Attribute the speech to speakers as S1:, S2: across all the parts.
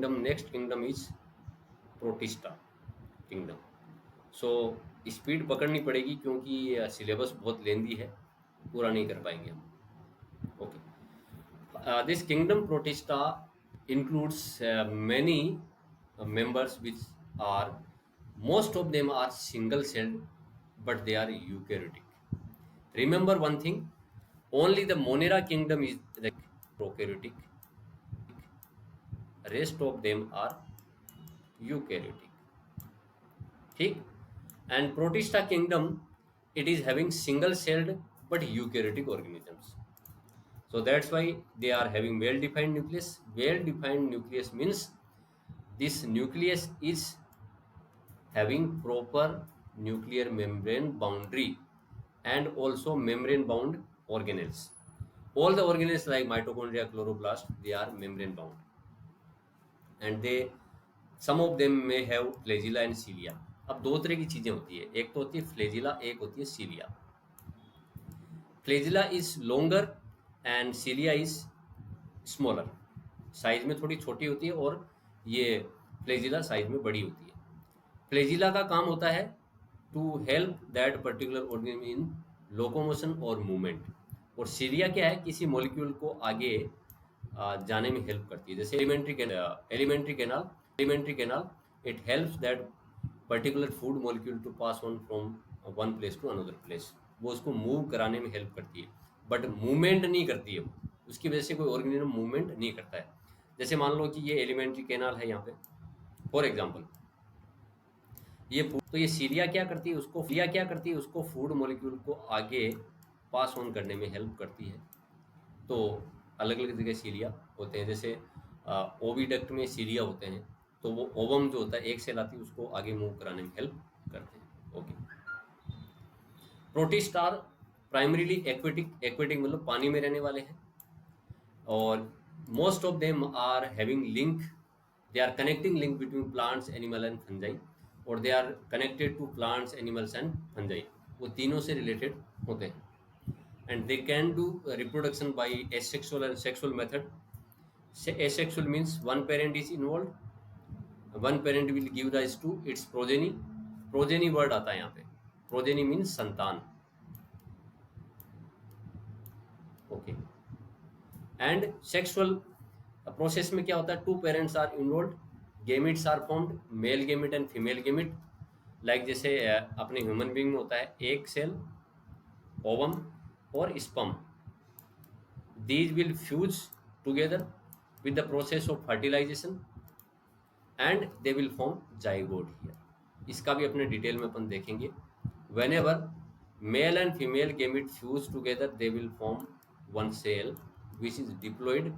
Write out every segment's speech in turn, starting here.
S1: kingdom, next kingdom is Protista kingdom. So speed पकड़नी पड़ेगी क्योंकि सिलेबस बहुत लेंदी है, पूरा नहीं कर पाएंगे हम. Okay, this kingdom protista includes many members which are, most of them are single celled but they are eukaryotic. Remember one thing, only the Monera kingdom is the prokaryotic, rest of them are eukaryotic. ठीक. And Protista kingdom, it is having single celled but eukaryotic organisms. So that's why they are having well defined nucleus. Well defined nucleus means this nucleus is having proper nuclear membrane boundary and also membrane bound organelles. All the organelles like mitochondria, chloroplast, they are membrane bound, and they, some of them may have flagella and cilia. अब दो तरह की चीजें होती है, एक तो होती है फ्लेजिला, एक होती है cilia. Flagella is longer and cilia is smaller. Size में थोड़ी छोटी होती है और ये फ्लेजिला साइज में बड़ी होती है. फ्लेजिला का काम होता है to help that particular organism in locomotion और मूवमेंट, और सीलिया क्या है, किसी मॉलिक्यूल को आगे जाने में हेल्प करती है. जैसे alimentary canal it helps that particular food molecule to pass on from one place to another place. वो उसको मूव कराने में हेल्प करती है, बट मूवमेंट नहीं करती है. उसकी वजह से कोई ऑर्गेनिज्म मूवमेंट नहीं करता है. जैसे मान लो कि ये एलिमेंट्री कैनाल है यहाँ पे, फॉर एग्जांपल ये फूड, तो ये सीलिया क्या करती है, उसको फूड मॉलिक्यूल को आगे पास ऑन करने में हेल्प करती है. तो अलग अलग जगह सीलिया होते हैं. जैसे ओविडक्ट में सीलिया होते हैं, तो वो ओवम जो होता है, एक सेल आती है, उसको आगे मूव कराने में हेल्प करते हैं. Okay, protist are primarily aquatic मतलब पानी में रहने वाले हैं, और most of them are having link, they are connecting link between plants, animal and fungi, और they are connected to plants, animals and fungi. वो तीनों से रिलेटेड होते हैं. And they can do reproduction by asexual and sexual method. Asexual means one parent is involved, one parent will give rise to its progeny. Progeny word आता है यहाँ पे. Progeny means संतान. Okay. And sexual process में क्या होता है, two parents are involved, gametes are formed, male gamete and female gamete. Like जैसे अपने ह्यूमन बींग में होता है एक सेल, ओवम और sperm. These will fuse together with the process of fertilization and they will form zygote here. इसका भी अपने डिटेल में अपन देखेंगे. Whenever male and female gamete fuse together, they will form one cell which is diploid,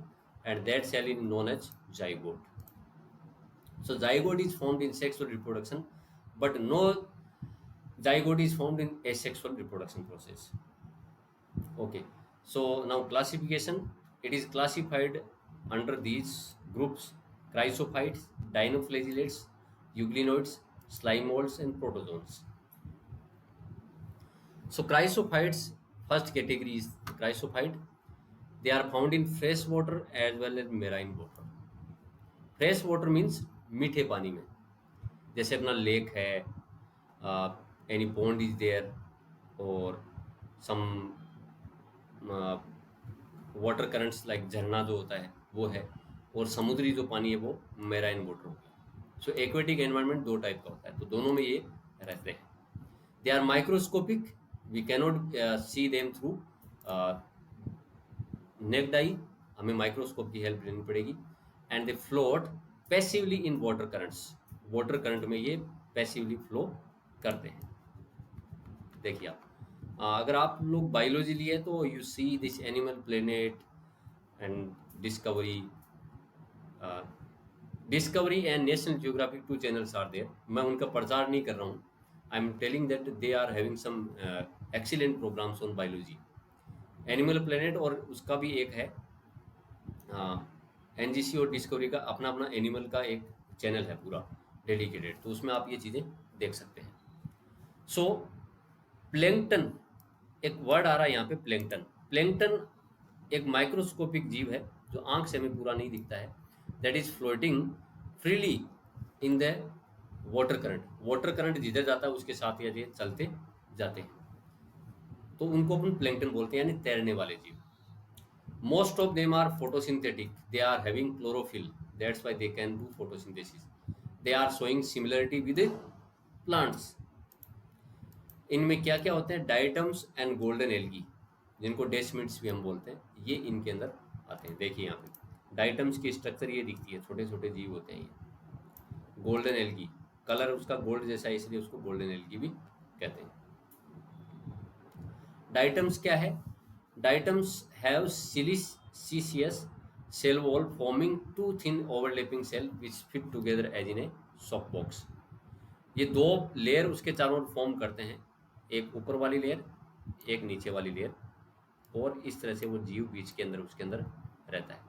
S1: and that cell is known as zygote. So zygote is formed in sexual reproduction, but no zygote is formed in asexual reproduction process. Okay, so now classification, it is classified under these groups: chrysophytes, dinoflagellates, euglenoids, slime molds and protozoans. So chrysophytes, first category is chrysophyte. They are found in fresh water as well as marine water. Fresh water means मीठे पानी में, जैसे अपना lake है, any pond is there, और some water currents like झरना जो होता है वो है, और समुद्री जो पानी है वो मेराइन वाटर होता है. सो एक्वेटिक एनवायरनमेंट दो टाइप का होता है, तो दोनों में ये रहते हैं. They are microscopic, we cannot see them through naked eye, हमें माइक्रोस्कोप की हेल्प लेनी पड़ेगी. And they float passively in water currents, water current में ये पैसिवली फ्लो करते हैं. देखिए आप, अगर आप लोग बायोलॉजी लिए तो you see this animal planet and discovery and national geographic, two channels are there. मैं उनका प्रचार नहीं कर रहा हूँ, I am telling that they are having some excellent programmes on biology. Animal planet और उसका भी एक है एनजीसी और डिस्कवरी का अपना अपना एनिमल का एक चैनल है पूरा डेडिकेटेड, तो उसमें आप ये चीज़ें देख सकते हैं. सो प्लैंकटन, एक वर्ड आ रहा है यहाँ पे, प्लैंकटन. प्लैंकटन एक माइक्रोस्कोपिक जीव है जो आंख से हमें पूरा नहीं दिखता है, that is floating freely in the water current. Water current जिधर जाता है उसके साथ ये चलते जाते हैं, तो उनको अपन प्लैंकटन बोलते हैं, यानी तैरने वाले जीव। Most of them are photosynthetic, they are having chlorophyll, that's why they can do photosynthesis. They are showing similarity with plants. इनमें क्या क्या होते हैं, डाइटम्स एंड गोल्डन एल्गी, जिनको डेस्मिड्स भी हम बोलते हैं, ये इनके अंदर आते हैं। देखिए यहाँ पे डाइटम्स की स्ट्रक्चर ये दिखती है, छोटे छोटे जीव होते हैं ये। गोल्डन एल्गी, कलर उसका गोल्ड जैसा है इसलिए उसको गोल्डन एल्गी भी कहते हैं। डाइटम्स क्या है, diatoms have siliceous cell wall forming two thin overlapping cell which fit together as in a soft box. ये दो लेयर उसके चारों ओर फॉर्म करते हैं, एक ऊपर वाली लेयर, एक नीचे वाली लेयर, और इस तरह से वो जीव बीच के अंदर उसके अंदर रहता है।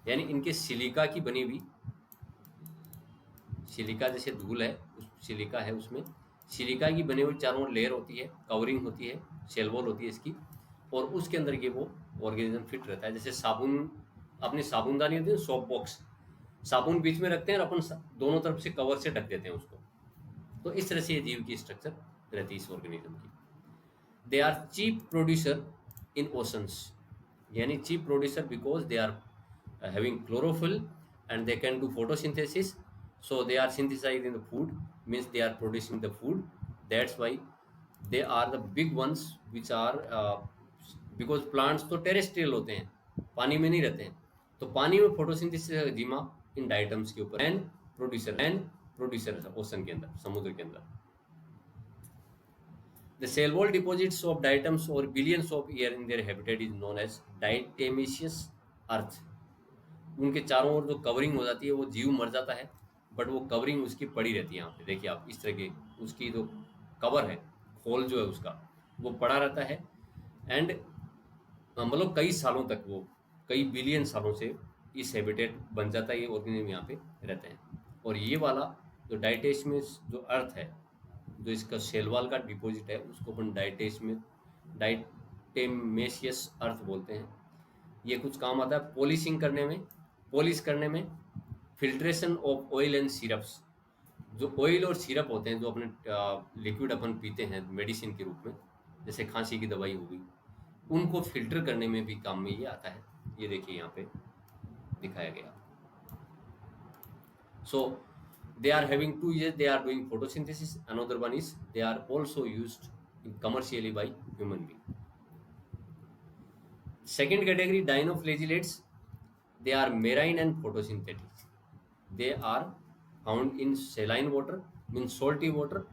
S1: यानी इनके सिलिका की बनी हुई, सिलिका जैसे धूल है, उस सिलिका है, उसमें सिलिका की बनी हुई चारों ओर लेयर होती है, कवरिंग होती है, सेल वॉल होती है इसकी, और उसके अंदर ये वो ऑर्गेनिज्म फिट रहता है। जैसे साबुन, अपनी साबुनदानी होती है, सोप बॉक्स, साबुन बीच में रखते हैं और अपन दोनों तरफ से कवर से ढक देते हैं उसको। तो इस तरह से ये जीव की स्ट्रक्चर रहती है इस ऑर्गेनिज्म की। They are cheap producer in oceans, यानी cheap producer because they are having chlorophyll and they can do photosynthesis, so they are synthesizing the food, means they are producing the food. That's why they are the big ones which are because plants तो terrestrial होते हैं, पानी में नहीं रहते हैं, तो पानी में फोटोसिंथेसिस जीमा इन डाइटम्स के ऊपर। एंड प्रोड्यूसर ओशन के अंदर, समुद्र के अंदर। The cell wall deposits of diatoms over billions of years in their habitat is known as diatomaceous earth. उनके चारों ओर जो कवरिंग हो जाती है, वो जीव मर जाता है, बट वो कवरिंग उसकी पड़ी रहती है। यहाँ पे देखिए आप, इस तरह के उसकी जो कवर है, खोल जो है उसका, वो पड़ा रहता है। एंड मतलब कई सालों तक, वो कई बिलियन सालों से इस हैबिटेट बन जाता है, ये ऑर्गेनिज्म यहाँ पे रहते हैं। और ये वाला जो डाइटेसमेस जो अर्थ है, जो इसका सेलवाल का डिपॉजिट है, उसको अपन डाइटेमेशियस अर्थ बोलते हैं। ये कुछ काम आता है पॉलिशिंग करने में, पॉलिश करने में, filtration of oil and syrups. जो ऑयल और सिरप होते हैं, जो अपने लिक्विड अपन पीते हैं मेडिसिन के रूप में, जैसे खांसी की दवाई होगी, उनको फिल्टर करने में भी काम में ये आता है। ये देखिए यहाँ पे दिखाया गया। सो they are having two years, they are doing photosynthesis. Another one is they are also used commercially by human being. Second category, dinoflagellates, they are marine and photosynthetic. They are found in saline water, means salty water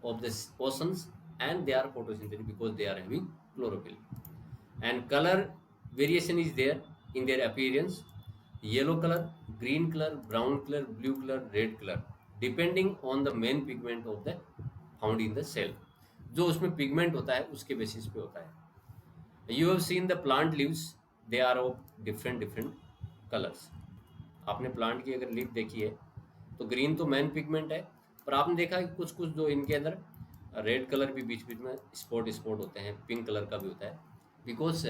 S1: of the oceans, and they are photosynthetic because they are having chlorophyll. And color variation is there in their appearance: yellow color, green color, brown color, blue color, red color, depending on the main pigment of the found in the cell. जो उसमें pigment होता है उसके basis पे होता है। You have seen the plant leaves, they are of different colors. आपने plant की अगर लीफ देखी है तो ग्रीन तो मेन पिगमेंट है, पर आपने देखा है कुछ कुछ जो इनके अंदर रेड कलर भी बीच बीच में स्पॉट होते हैं, पिंक कलर का भी होता है, because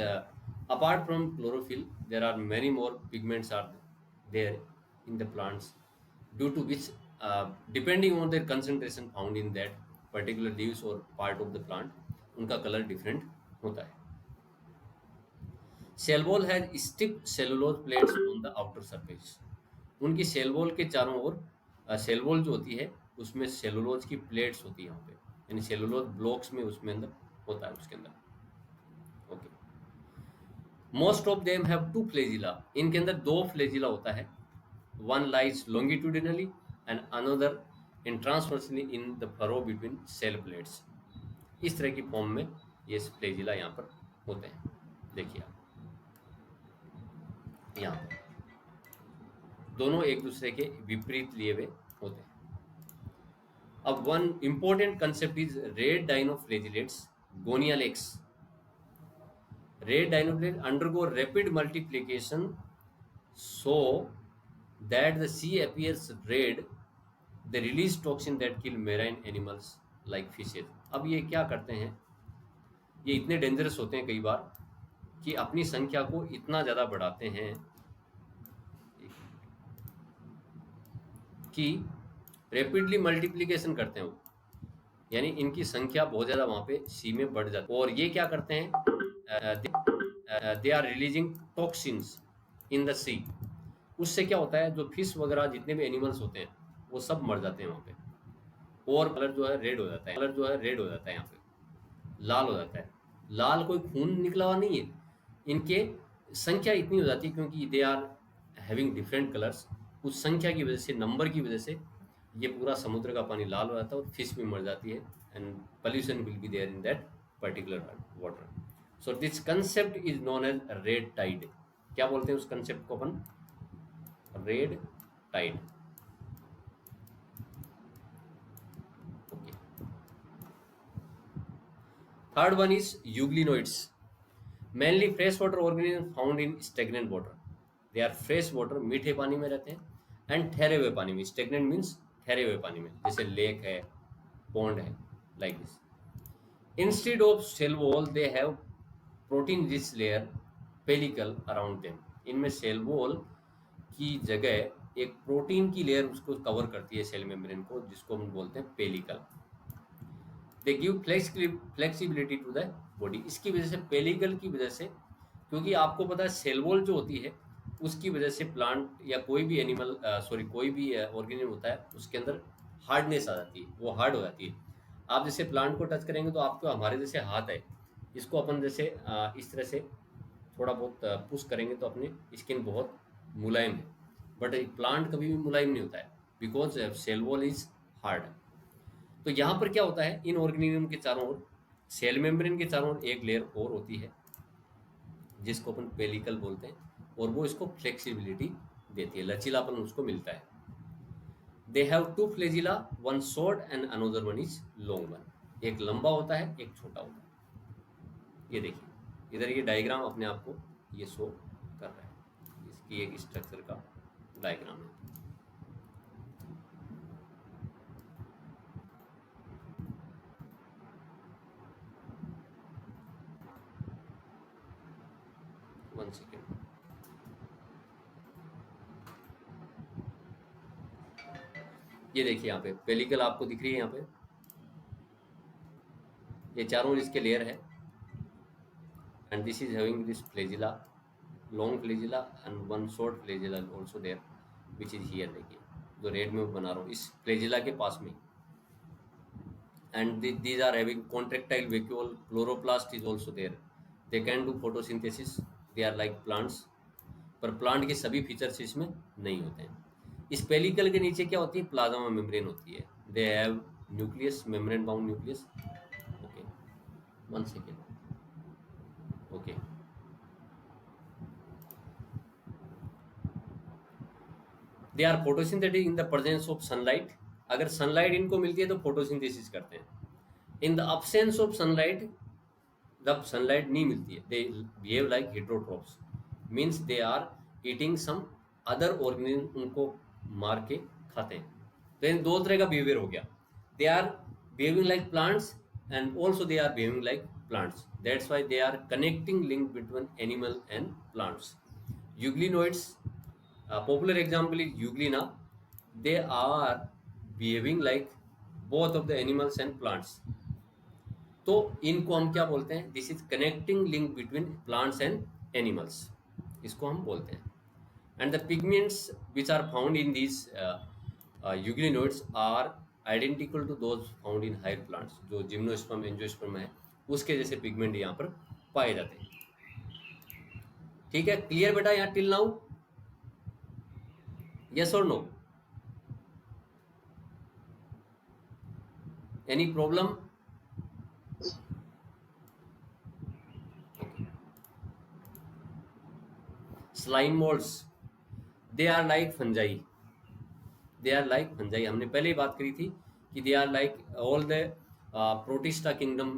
S1: apart from chlorophyll there are many more pigments are there in the plants, due to which depending on their concentration found in that particular leaves or part of the plant उनका colour different होता है। Cell wall has stiff cellulose plates on the outer surface. उनकी cell wall के चारों ओर, cell wall जो होती है उसमें सेलुलोज की प्लेट्स होती है यहाँ पे, यानी सेलुलोज ब्लॉक्स में उसमें अंदर होता है उसके अंदर। Okay, most of them have two flagella. इनके अंदर दो फ्लैजिला होता है, one lies longitudinally and another in transversely in the furrow between cell plates. इस तरह की फॉर्म में ये फ्लैजिला यहाँ पर होते हैं। देखिए आप यहाँ पर दोनों एक दूसरे के विपरीत लिए हुए होते हैं। अब one important concept is red dinoflagellates, gonyaulax. Red dinoflagellates undergo rapid multiplication so that the sea appears red. They release toxin that kill marine animals like fishes. अब ये क्या करते हैं, ये इतने डेंजरस होते हैं कई बार कि अपनी संख्या को इतना ज़्यादा बढ़ाते हैं कि रैपिडली मल्टीप्लिकेशन करते हैं वो, यानी इनकी संख्या बहुत ज़्यादा वहाँ पे सी में बढ़ जाती है। और ये क्या करते हैं, they are releasing toxins in the sea. उससे क्या होता है, जो फिश वगैरह जितने भी एनिमल्स होते हैं वो सब मर जाते हैं वहाँ पे। और कलर जो है रेड हो जाता है, कलर जो है रेड हो जाता है, यहाँ पे लाल हो जाता है। लाल कोई खून निकला हुआ नहीं है, इनके संख्या इतनी हो जाती है क्योंकि they are having different colours. उस संख्या की वजह से, नंबर की वजह से ये पूरा समुद्र का पानी लाल हो जाता है और फिश भी मर जाती है, and pollution will be there in that particular water. So this concept is known as red tide. क्या बोलते हैं उस कंसेप्ट को अपन, red tide. Okay, third one is euglenoids, mainly fresh water organism found in stagnant water. They are fresh water, मीठे पानी में रहते हैं, एंड ठहरे हुए पानी में। स्टेगनेंट मीन्स ठहरे हुए पानी में, जैसे लेक है, पॉन्ड है, like this. Instead of cell wall they have protein rich layer pellicle around them. इनमें सेल वॉल की जगह एक प्रोटीन की लेयर उसको कवर करती है, सेल मेम्ब्रेन को, जिसको हम बोलते हैं pellicle. They give flexibility to the body. इसकी वजह से, पेलिकल की वजह से, क्योंकि आपको पता है सेल वॉल जो होती है उसकी वजह से प्लांट या कोई भी एनिमल, सॉरी कोई भी ऑर्गेनिज्म होता है, उसके अंदर हार्डनेस आ जाती है, वो हार्ड हो जाती है। आप जैसे प्लांट को टच करेंगे तो आपको, हमारे जैसे हाथ है, इसको अपन जैसे इस तरह से थोड़ा बहुत पुश करेंगे तो अपनी स्किन बहुत मुलायम है, बट प्लांट कभी भी मुलायम नहीं होता है, because cell wall is hard. तो यहाँ पर क्या होता है, इन ऑर्गेनिज्म के चारों ओर, सेल मेम्ब्रेन के चारों ओर एक लेयर और होती है जिसको अपन पेलिकल बोलते हैं, और वो इसको फ्लेक्सिबिलिटी देती है, लचीलापन उसको मिलता है। They have two flagella, one short and another one is long one. एक लंबा होता है, एक छोटा होता है। ये देखिए इधर ये डायग्राम अपने आप को ये शो कर रहा है, इसकी एक स्ट्रक्चर का डायग्राम है। वन सेकेंड, ये देखिए यहाँ पे पेलिकल आपको दिख रही है, यहाँ पे ये चारों इसके लेयर है, and this is having this flagella, long flagella and one short flagella also there, which is here. देखिए जो रेड में बना रहा हूँ, इस फ्लेजिला के पास में, and these are having contractile vacuole, chloroplast is also there, they can do photosynthesis, they are like plants, पर प्लांट के सभी फीचर्स इसमें नहीं होते हैं। इस पेलिकल के नीचे क्या होती है, प्लाज्मा मेम्ब्रेन होती है। They have nucleus, membrane bound nucleus. Okay, one second, okay. They are photosynthetic in the presence of sunlight. अगर सनलाइट इनको मिलती है तो फोटोसिंथेसिस करते हैं। In the absence of sunlight, जब सनलाइट नहीं मिलती है, they behave like heterotrophs, means they are eating some other organism, उनको मार के खाते हैं। तो इन दो तरह का बिहेवियर हो गया। They are behaving like plants and also they are behaving like plants, that's why they are connecting link between animal and plants. Euglenoids, popular example is euglena, they are behaving like both of the animals and plants। तो इनको हम क्या बोलते हैं, this is connecting link between plants and animals, इसको हम बोलते हैं। And the pigments which are found in this euglenoids are identical to those found in higher plants. जो जिम्नोस्पर्म एंजियोस्पर्म है उसके जैसे पिगमेंट यहाँ पर पाए जाते हैं। ठीक है, क्लियर बेटा यहाँ till now, yes or no, any problem? slime molds, they are like fungi, they are like fungi। हमने पहले ही बात करी थी कि they are like all the protista kingdom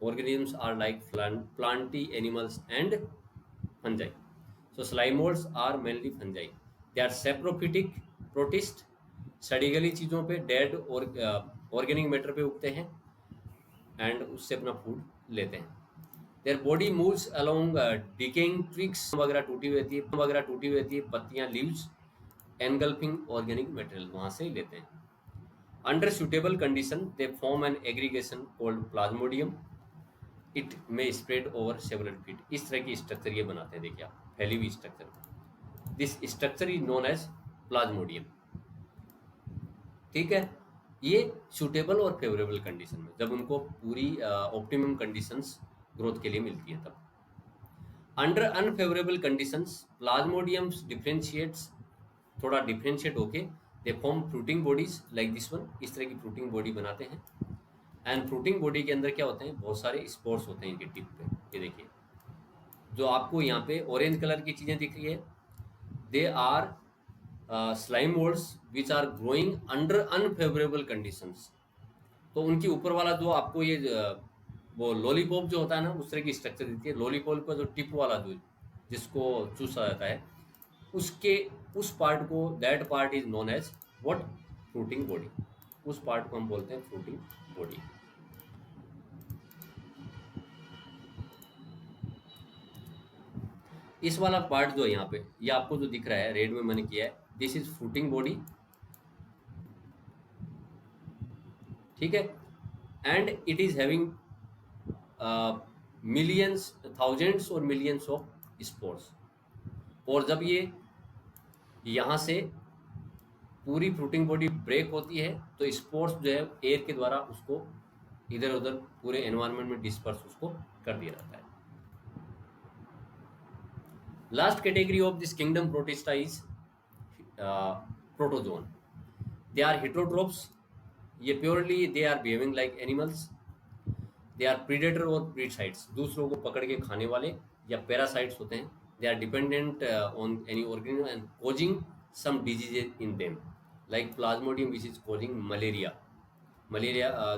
S1: organisms are like planty animals and fungi। so slime molds are mainly fungi, they are saprophytic protist, सड़ी गली चीज़ों पे, डेड और ऑर्गेनिक मैटर पे उगते हैं एंड उससे अपना फूड लेते हैं। Their body moves along decaying twigs वगैरह टूटी हुई होती है, पत्तियां, लीव्स एनगल्फिंग ऑर्गेनिक मटेरियल, वहां से लेते हैं। Under suitable condition they form an aggregation called plasmodium, it may spread over several feet. इस तरह की स्ट्रक्चर ये बनाते हैं, देखिए आप, फैली हुई structure. This structure is known as plasmodium. ठीक है, ये सुटेबल और फेवरेबल कंडीशन में, जब उनको पूरी ऑप्टिमम कंडीशंस ग्रोथ के लिए मिलती है तब। अंडर अनफेवरेबल कंडीशंस प्लाज्मोडियम्स डिफरेंशिएट्स, थोड़ा डिफरेंशिएट होके they form fruiting bodies like this one, इस तरह की फ्रूटिंग बॉडी बनाते हैं। एंड फ्रूटिंग बॉडी के अंदर क्या होते हैं, बहुत सारे स्पोर्स होते हैं इनके टिप पे। ये देखिए, जो आपको यहाँ पे ऑरेंज कलर की चीजें दिख रही है, they are slime moulds which are growing under unfavourable conditions. तो उनके ऊपर वाला जो आपको ये वो लॉलीपॉप जो होता है ना, उस तरह की स्ट्रक्चर देती है। लॉलीपॉप का जो टिप वाला जो जिसको चूसा जाता है, उसके उस पार्ट को, that part is known as what, fruiting body. उस पार्ट को हम बोलते हैं फ्रूटिंग बॉडी। इस वाला पार्ट जो है यहाँ पे, ये आपको जो दिख रहा है रेड में मैंने किया है, दिस इज फ्रूटिंग बॉडी। ठीक है, and it is having millions, thousands और मिलियंस ऑफ स्पोर्स। और जब ये यहाँ से पूरी फ्रूटिंग बॉडी ब्रेक होती है, तो स्पोर्स जो है एयर के द्वारा उसको इधर उधर पूरे एनवायरनमेंट में डिस्पर्स उसको कर दिया जाता है। Last category of this kingdom protista is protozoan. They are heterotrophs, ये purely they are behaving like animals. They are predator और प्रीसाइड्स, दूसरों को पकड़ के खाने वाले या पैरासाइट्स होते हैं। They are dependent on any organism and causing some diseases in them, like plasmodium which is causing malaria.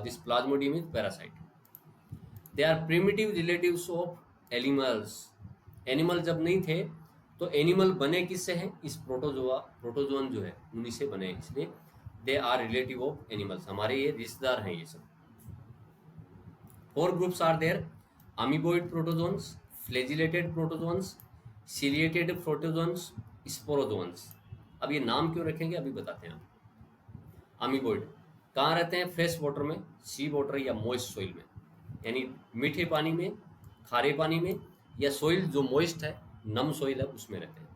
S1: This plasmodium is parasite. They are primitive relatives of animals. Animal जब नहीं थे तो एनिमल बने किससे हैं, इस प्रोटोजोन जो है उन्हीं से बने, इसलिए they are relative of animals, हमारे ये रिश्तेदार हैं ये सब। 4 groups are there: amoeboid protozoans, flagellated protozoans, ciliated protozoans, sporozoans। अब ये नाम क्यों रखेंगे अभी बताते हैं आप। अमीबोइड कहाँ रहते हैं, फ्रेश वाटर में, सी वाटर या मॉइस्ट सोइल में, यानी मीठे पानी में, खारे पानी में, या सोइल जो मॉइस्ट है, नम सोइल है, उसमें रहते हैं।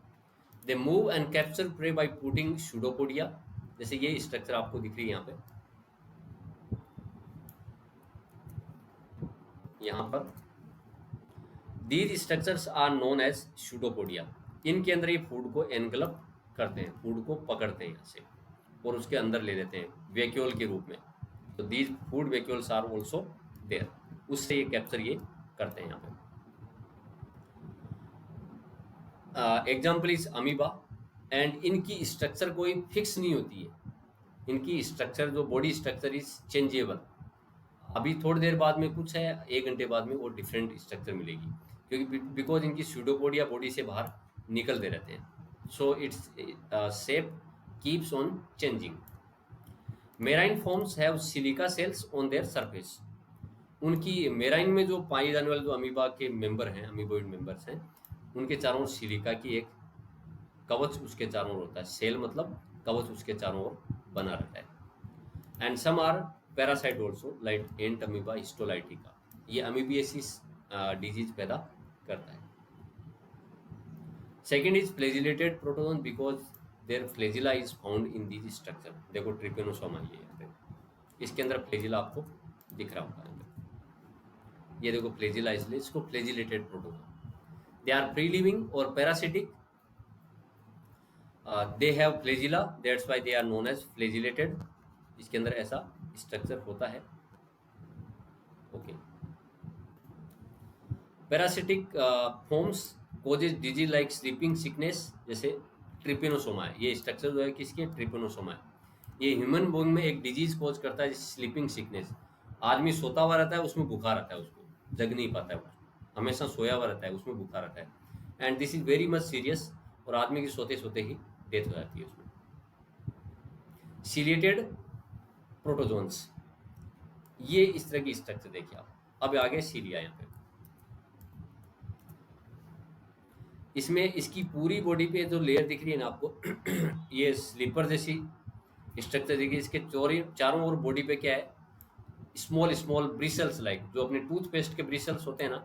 S1: They move and capture prey by putting pseudopodia, जैसे ये स्ट्रक्चर आपको दिख रही है यहाँ पे, यहाँ पर। These structures are known as pseudopodia. इनके अंदर ये फूड को एनगल्फ करते हैं, फूड को पकड़ते हैं यहाँ से और उसके अंदर ले लेते हैं वैक्यूल के रूप में। तो these food vacuoles are also there, उससे ये कैप्चर ये करते हैं यहाँ पे। एग्जाम्पल इज अमीबा, एंड इनकी स्ट्रक्चर कोई फिक्स नहीं होती है। इनकी स्ट्रक्चर जो बॉडी स्ट्रक्चर इज चेंजेबल। अभी थोड़ी देर बाद में कुछ है, 1 घंटे बाद में वो डिफरेंट स्ट्रक्चर मिलेगी, क्योंकि बिकॉज इनकी सूडोपोडिया बॉडी से बाहर निकलते रहते हैं। So its shape keeps on changing. Marine forms have silica cells on their surface. उनकी मेराइन में जो पाए जाने वाले जो अमीबा के मेंबर हैं, अमीबोइड मेंबर्स हैं, उनके चारों ओर सिलिका की एक कवच उसके चारों ओर होता है। सेल मतलब कवच उसके चारों ओर बना रहता है। And some are parasite also like Entamoeba histolytica, ये अमीबियासिस डिजीज पैदा करता है। Second is flagellated protozoan because their flagella is found in this structure. देखो ट्रिपेनोसोमा ये यहाँ पे, इसके अंदर फ्लैजिला आपको दिख रहा होगा, ये देखो फ्लैजिला, इसलिए इसको flagellated protozoan. They are free living और parasitic, they have flagella, that's why they are known as flagellated. इसके अंदर ऐसा स्ट्रक्चर होता है। Okay, parasitic forms causes disease like sleeping sickness, जैसे ट्रिपेनोसोमा है, ये स्ट्रक्चर जो है किसके, ट्रिपेनोसोमा है। ये ह्यूमन बोन में एक डिजीज कोज करता है, स्लीपिंग सिकनेस। आदमी सोता हुआ रहता है, उसमें बुखार आता है, उसको जग नहीं पाता है, हमेशा सोया हुआ रहता है, उसमें बुखार आता है। And this is very much serious, और आदमी की सोते सोते ही डेथ हो जाती है उसमें। सिलिएटेड प्रोटोजोन्स, ये इस तरह की स्ट्रक्चर देखिए आप। अब आगे सीलिया यहाँ पे। इसमें इसकी पूरी बॉडी पे जो लेयर दिख रही है ना आपको ये स्लीपर जैसी स्ट्रक्चर देखिए, इसके चारों ओर बॉडी पे क्या है, स्मॉल स्मॉल ब्रिसल्स, लाइक जो अपने टूथपेस्ट के ब्रिसल्स होते हैं ना,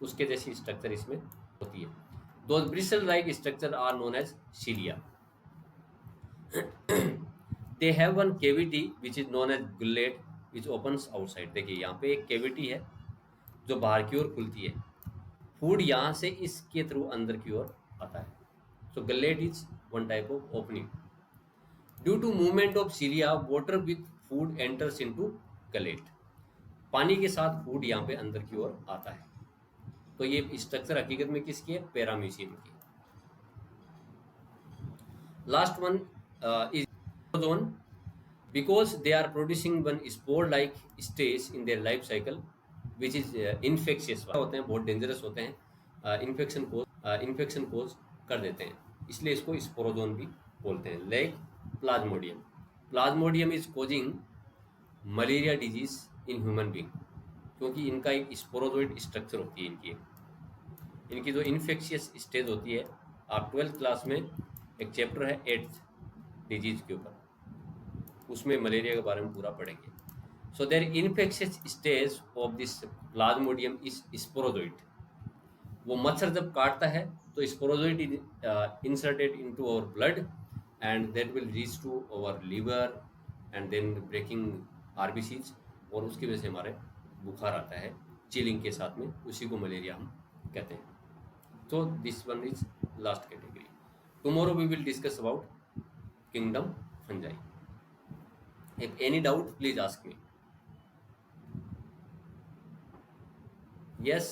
S1: उसके जैसी स्ट्रक्चर इसमें होती है। Those bristle like structure are known as cilia. They have one cavity which is known as gullet which opens outside. देखिए यहाँ पे एक केविटी है जो बाहर की ओर खुलती है, फूड यहाँ से इसके थ्रू अंदर की ओर आता है। So gullet is one type of opening. Due to movement of cilia water with food enters into gullet. पानी के साथ फूड यहाँ पे अंदर की ओर आता है। तो ये स्ट्रक्चर हकीकत में किसकी है, पैरामीशियम की। Last one is sporozoan, because they are producing one spore like stage in their life cycle which is infectious होते हैं, बहुत डेंजरस होते हैं, इन्फेक्शन कोज कर देते हैं, इसलिए इसको स्पोरोजोन भी बोलते हैं। Like Plasmodium, Plasmodium is causing malaria disease in human being, क्योंकि इनका एक स्पोरोजोइड स्ट्रक्चर होती है इनकी जो इन्फेक्शियस स्टेज होती है। आप 12th क्लास में एक चैप्टर है एड्स डिजीज के ऊपर, उसमें मलेरिया के बारे में पूरा पढ़ेंगे। So their infectious stage of this plasmodium is sporozoite. वो मच्छर जब काटता है तो sporozoite is inserted into our blood and that will reach to our liver and then breaking RBCs, और उसकी वजह से हमारे बुखार आता है चिलिंग के साथ में, उसी को मलेरिया हम कहते हैं। So this one is last category. Tomorrow we will discuss about kingdom fungi. If any doubt, please ask me. Yes.